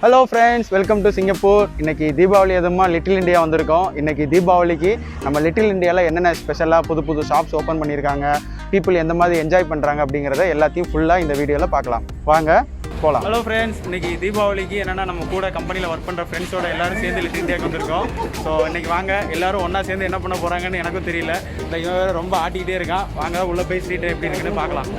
Hello friends, welcome to Singapore. இன்றைக்கி தீபாவளி எதுமா little India வந்திருக்கோம். இன்றைக்கி தீபாவளிக்கு நம்ம லிட்டில் இண்டியாவில் என்னென்ன ஸ்பெஷலாக புது ஷாப்ஸ் ஓப்பன் பண்ணியிருக்காங்க, பீப்புள் எந்த மாதிரி என்ஜாய் பண்ணுறாங்க அப்படிங்கிறத எல்லாத்தையும் ஃபுல்லாக இந்த வீடியோவில் பார்க்கலாம். வாங்க போகலாம். ஹலோ ஃப்ரெண்ட்ஸ், இன்றைக்கி தீபாவளிக்கு என்னென்னா நம்ம கூட கம்பெனியில் ஒர்க் பண்ணுற ஃப்ரெண்ட்ஸோட எல்லோரும் சேர்ந்து லிட்டில் இண்டியாவுக்கு வந்திருக்கோம். ஸோ இன்றைக்கி வாங்க எல்லோரும் ஒன்றா சேர்ந்து என்ன பண்ண போகிறாங்கன்னு எனக்கும் தெரியல. இந்த இவன் ரொம்ப ஆட்டிக்கிட்டே இருக்கான். வாங்க உள்ளே போய் ஸ்ட்ரீட் எப்படி இருக்குன்னு பார்க்கலாம்.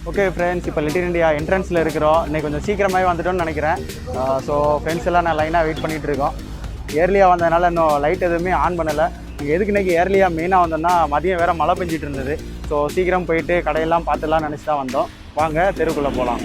ஓகே ஃப்ரெண்ட்ஸ், இப்போ லிட்டில் இண்டியா என்ட்ரன்ஸில் இருக்கிறோம். இன்றைக்கி கொஞ்சம் சீக்கிரமாகவே வந்துட்டோன்னு நினைக்கிறேன். ஸோ ஃப்ரெண்ட்ஸ் எல்லாம் நான் லைனாக வெயிட் பண்ணிகிட்டு இருக்கோம். ஏர்லியாக வந்ததுனால இன்னும் லைட் எதுவுமே ஆன் பண்ணலை. இங்கே எதுக்கு இன்றைக்கி ஏர்லியாக மெயினாக வந்தோம்னா மதியம் வேறு மழை பெஞ்சிட்டு இருந்தது. ஸோ சீக்கிரம் போயிட்டு கடையெல்லாம் பார்த்துலாம் நினச்சி தான் வந்தோம். வாங்க தெருக்குள்ளே போகலாம்.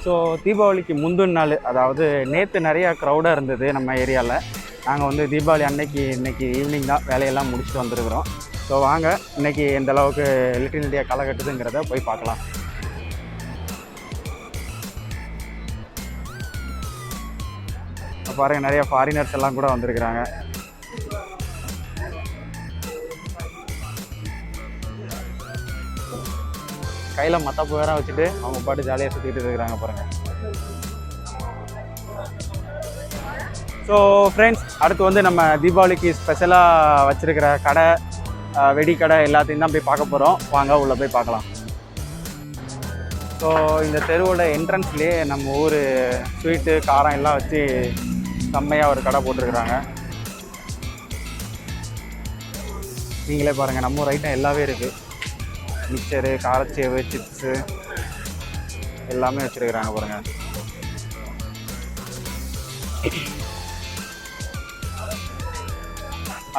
ஸோ தீபாவளிக்கு முந்தின நாள், அதாவது நேற்று நிறையா க்ரௌடாக இருந்தது நம்ம ஏரியாவில். நாங்கள் வந்து தீபாவளி இன்றைக்கி ஈவினிங் தான் வேலையெல்லாம் முடிச்சுட்டு வந்துருக்குறோம். ஸோ வாங்க இன்றைக்கி எந்த அளவுக்கு லிட்டில் இண்டியா களை கட்டுதுங்கிறத போய் பார்க்கலாம். பாருங்கள், நிறைய ஃபாரினர்ஸ் எல்லாம் கூட வந்திருக்கிறாங்க. கையில் மத்தாப்பு வேற வச்சுட்டு அவங்க பாட்டு ஜாலியாக சுற்றிட்டு இருக்கிறாங்க பாருங்கள். ஸோ ஃப்ரெண்ட்ஸ், அடுத்து வந்து நம்ம தீபாவளிக்கு ஸ்பெஷலாக வச்சுருக்கிற கடை, வெடிக்கடை எல்லாத்தையும் தான் போய் பார்க்க போகிறோம். வாங்க உள்ளே போய் பார்க்கலாம். ஸோ இந்த தெருவோட என்ட்ரன்ஸ்லேயே நம்ம ஊர் ஸ்வீட்டு காரம் எல்லாம் வச்சு செம்மையாக ஒரு கடை போட்டிருக்கிறாங்க. நீங்களே பாருங்கள், நம்ம ஊர் ஐட்டம் எல்லாமே இருக்குது. மிக்சரு, காரச்சேவு, சிப்ஸு எல்லாமே வச்சுருக்கிறாங்க பாருங்கள்.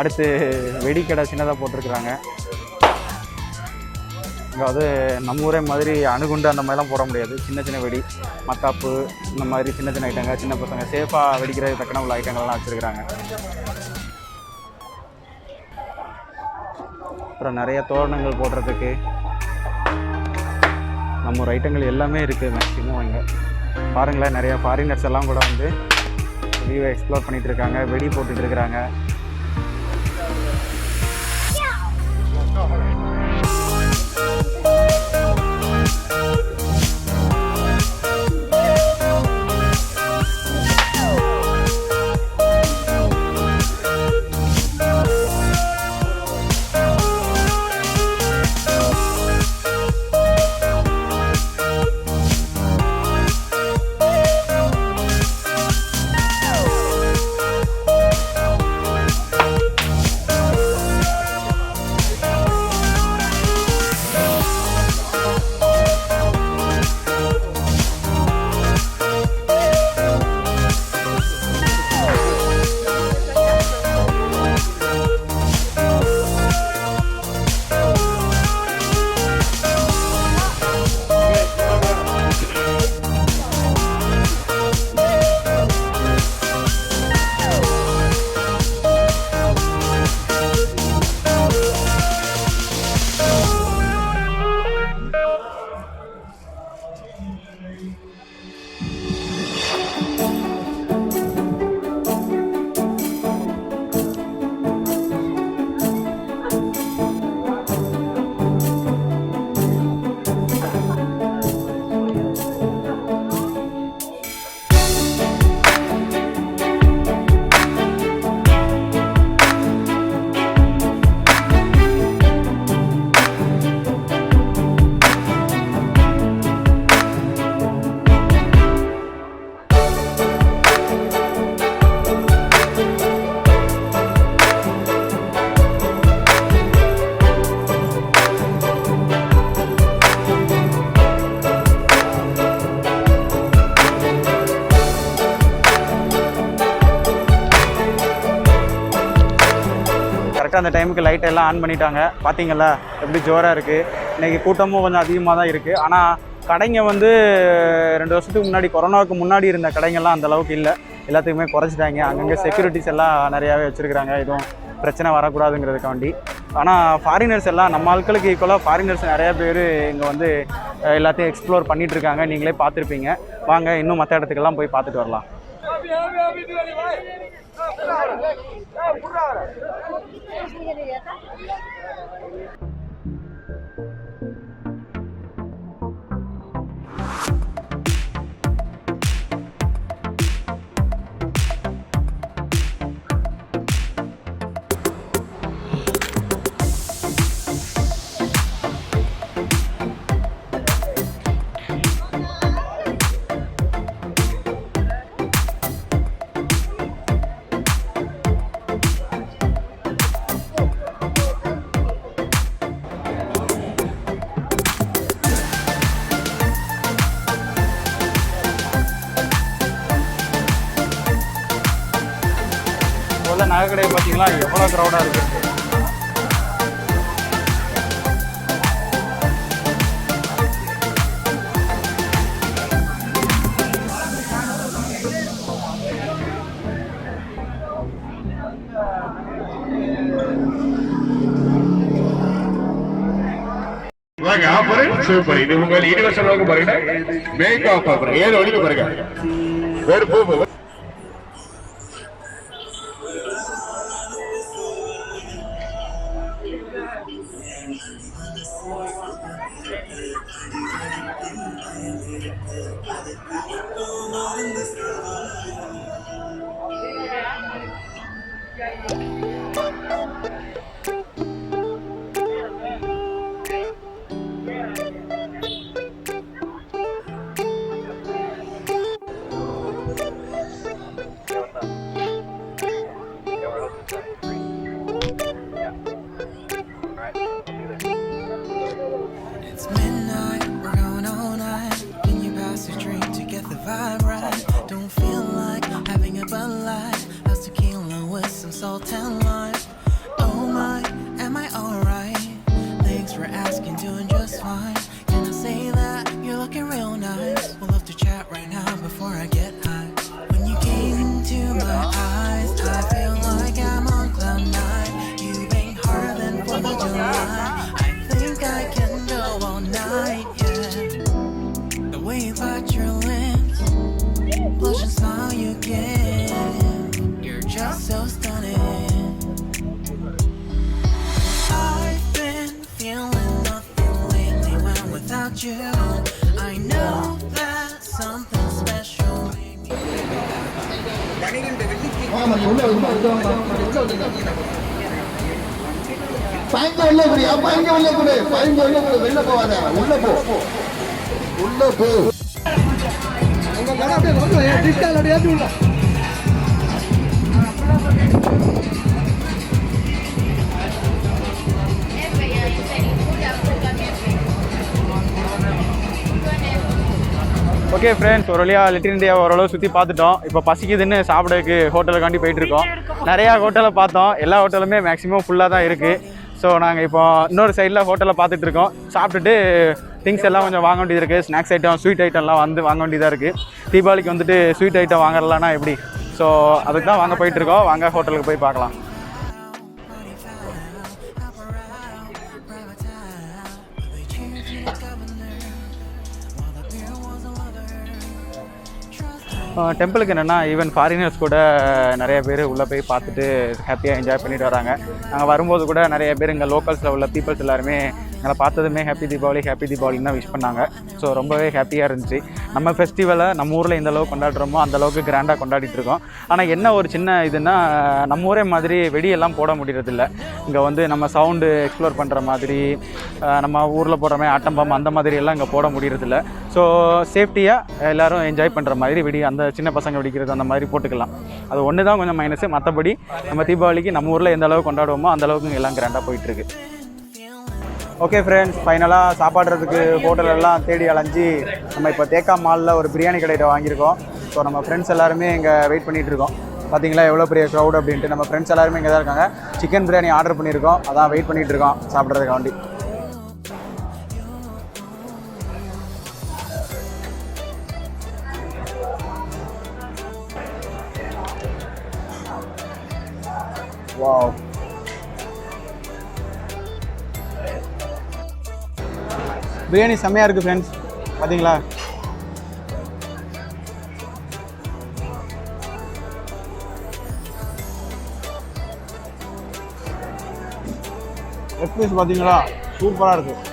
அடுத்து வெடிக்கடை சின்னதாக போட்டிருக்கிறாங்க. இங்கே வந்து நம்ம ஊரே மாதிரி அணுகுண்டு அந்த மாதிரிலாம் போட முடியாது. சின்ன சின்ன வெடி, மத்தாப்பு, இந்த மாதிரி சின்ன சின்ன ஐட்டங்கள், சின்ன பசங்க சேஃபாக வெடிக்கிறது தக்கன உள்ள ஐட்டங்கள்லாம் வச்சுருக்கிறாங்க. அப்புறம் நிறைய தோரணங்கள் போடுறதுக்கு நம்ம ஒரு ஐட்டங்கள் எல்லாமே இருக்குது மேக்ஸிமம். இங்கே பாருங்களேன், நிறையா ஃபாரினர்ஸ் எல்லாம் கூட வந்து வியூவை எக்ஸ்ப்ளோர் பண்ணிகிட்டு இருக்காங்க, வெடி போட்டுட்டு இருக்கிறாங்க. கரெக்டாக அந்த டைமுக்கு லைட் எல்லாம் ஆன் பண்ணிட்டாங்க. பார்த்தீங்களா எப்படி ஜோராக இருக்குது. இன்றைக்கி கூட்டமும் கொஞ்சம் அதிகமாக தான் இருக்குது. ஆனால் கடைங்க வந்து 2 வருஷத்துக்கு முன்னாடி கொரோனாவுக்கு முன்னாடி இருந்த கடைங்கள்லாம் அந்தளவுக்கு இல்லை. எல்லாத்துக்குமே குறைச்சிட்டாங்க. அங்கங்கே செக்யூரிட்டிஸ் எல்லாம் நிறையாவே வச்சுருக்குறாங்க. எதுவும் பிரச்சனை வரக்கூடாதுங்கிறதுக்காண்டி. ஆனால் ஃபாரினர்ஸ் எல்லாம் நம்ம ஆட்களுக்கு ஈக்குவலாக ஃபாரினர்ஸ் நிறையா பேர் இங்கே வந்து எல்லாத்தையும் எக்ஸ்ப்ளோர் பண்ணிகிட்ருக்காங்க. நீங்களே பார்த்துருப்பீங்க. வாங்க இன்னும் மற்ற இடத்துக்கெல்லாம் போய் பார்த்துட்டு வரலாம். நகைக்கடை பார்த்தீங்களா எவ்வளோ க்ரௌடாக இருக்குது. சூப்பர். இது உங்கள் யூனிவர்சல் லோகோ பாருங்க. மேக்கப் பாருங்க. ஏழு ஒளிக்கு பாருங்க. வேறு பூ salt and lime. Oh my, am I alright? Thanks for asking, doing just fine. Can I say that you're looking real nice? We'll love to chat right now before I get high. When you gaze into my eyes, I feel like I'm on cloud nine. You bang harder than 4th of July. I think I can go all night, yeah. The way you bite your lips, blush and smile you give, you're just so stunning. I've been feeling nothing lately when without you. I know that something special made me. Okay friends, ஒரு வழியாக little India ஓரளவு சுற்றி பார்த்துட்டோம். இப்போ பசிக்குதுன்னு சாப்பிடக்கு ஹோட்டலுக்காண்டி போயிட்டுருக்கோம். நிறையா ஹோட்டலை பார்த்தோம். எல்லா ஹோட்டலுமே மேக்ஸிமம் ஃபுல்லாக தான் இருக்குது. ஸோ நாங்கள் இப்போ இன்னொரு சைடில் ஹோட்டலை பார்த்துட்ருக்கோம். சாப்பிட்டுட்டு திங்ஸ் எல்லாம் கொஞ்சம் வாங்க வேண்டியது இருக்குது. ஸ்நாக்ஸ் ஐட்டம், ஸ்வீட் ஐட்டம்லாம் வந்து வாங்க வேண்டியதாக இருக்குது. தீபாவளிக்கு வந்துட்டு ஸ்வீட் ஐட்டம் வாங்கலான்னா எப்படி? ஸோ அதுக்கு தான் வாங்க போயிட்டுருக்கோம். வாங்க ஹோட்டலுக்கு போய் பார்க்கலாம். டெம்பிளுக்கு என்னென்னா ஈவன் ஃபாரினர்ஸ் கூட நிறைய பேர் உள்ளே போய் பார்த்துட்டு ஹாப்பியாக என்ஜாய் பண்ணிட்டு வராங்க. நாங்கள் வரும்போது கூட நிறைய பேர் இங்கே லோக்கல்ஸில் உள்ள பீப்புள்ஸ் எல்லாருமே எங்களை பார்த்ததுமே ஹாப்பி தீபாவளின்னு தான் விஷ் பண்ணாங்க. ஸோ ரொம்பவே ஹாப்பியாக இருந்துச்சு. நம்ம ஃபெஸ்டிவலை நம்ம ஊரில் எந்த அளவுக்கு கொண்டாடுறோமோ அந்த அளவுக்கு கிராண்டாக கொண்டாடிட்டு இருக்கோம். ஆனால் என்ன ஒரு சின்ன இதுன்னா, நம்ம ஊரே மாதிரி வெடியெல்லாம் போட முடியறதில்ல. இங்கே வந்து நம்ம சவுண்டு எக்ஸ்ப்ளோர் பண்ணுற மாதிரி, நம்ம ஊரில் போடுற மாதிரி ஆட்டம்பம் அந்த மாதிரி எல்லாம் இங்கே போட முடியறதில்ல. ஸோ சேஃப்டியாக எல்லோரும் என்ஜாய் பண்ணுற மாதிரி வெடி, அந்த சின்ன பசங்க வெடிக்கிறது அந்த மாதிரி போட்டுக்கலாம். அது ஒன்று தான் கொஞ்சம் மைனஸு. மற்றபடி நம்ம தீபாவளிக்கு நம்ம ஊரில் எந்த அளவுக்கு கொண்டாடுவோமோ அந்த அளவுக்கு எல்லாம் கிராண்டாக போயிட்டுருக்கு. ஓகே ஃப்ரெண்ட்ஸ், ஃபைனலாக சாப்பாடுறதுக்கு ஹோட்டலெல்லாம் தேடி அலைஞ்சி நம்ம இப்போ தேக்கா மாலில் ஒரு பிரியாணி கடையில் வாங்கியிருக்கோம். ஸோ நம்ம ஃப்ரெண்ட்ஸ் எல்லாருமே இங்கே வெயிட் பண்ணிகிட்ருக்கோம். பார்த்தீங்களா எவ்வளோ பெரிய க்ரௌட் அப்படின்ட்டு. நம்ம ஃப்ரெண்ட்ஸ் எல்லாருமே இங்கே தான் இருக்காங்க. சிக்கன் பிரியாணி ஆர்டர் பண்ணியிருக்கோம். அதான் வெயிட் பண்ணிகிட்ருக்கோம் சாப்பிட்றதுக்காண்டி. வாவ், பிரியாணி செம்மையாக இருக்குது ஃப்ரெண்ட்ஸ், பார்த்தீங்களா? லெக் பீஸ் பார்த்தீங்களா, சூப்பராக இருக்குது.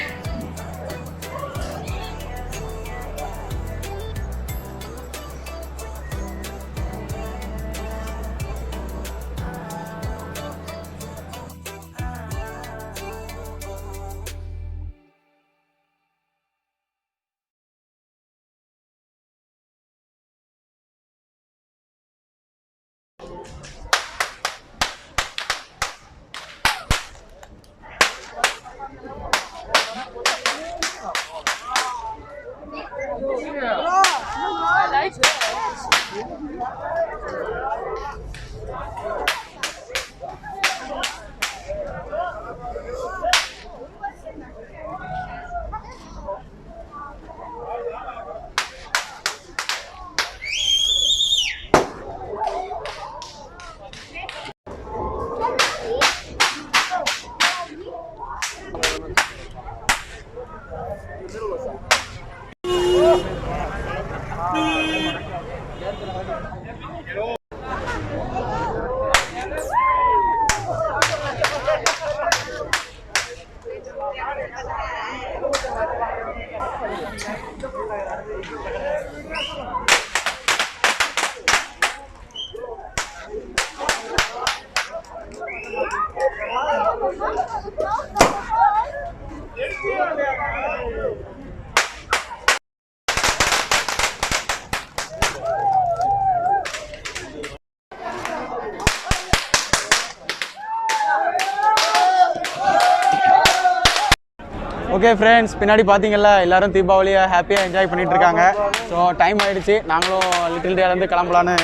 ஓகே ஃப்ரெண்ட்ஸ், பின்னாடி பார்த்தீங்கல்ல எல்லாரும் தீபாவளியை ஹாப்பியாக என்ஜாய் பண்ணிட்டு இருக்காங்க. ஸோ டைம் ஆகிடுச்சு, நாங்களும் லிட்டில் இண்டியாவிலேருந்து கிளம்பலான்னு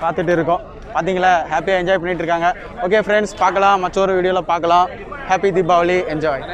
பார்த்துட்டு இருக்கோம். பார்த்தீங்களா, ஹாப்பியாக என்ஜாய் பண்ணிட்டு இருக்காங்க. ஓகே ஃப்ரெண்ட்ஸ், பார்க்கலாம், மற்றொரு வீடியோவில் பார்க்கலாம். Happy Deepavali, enjoy.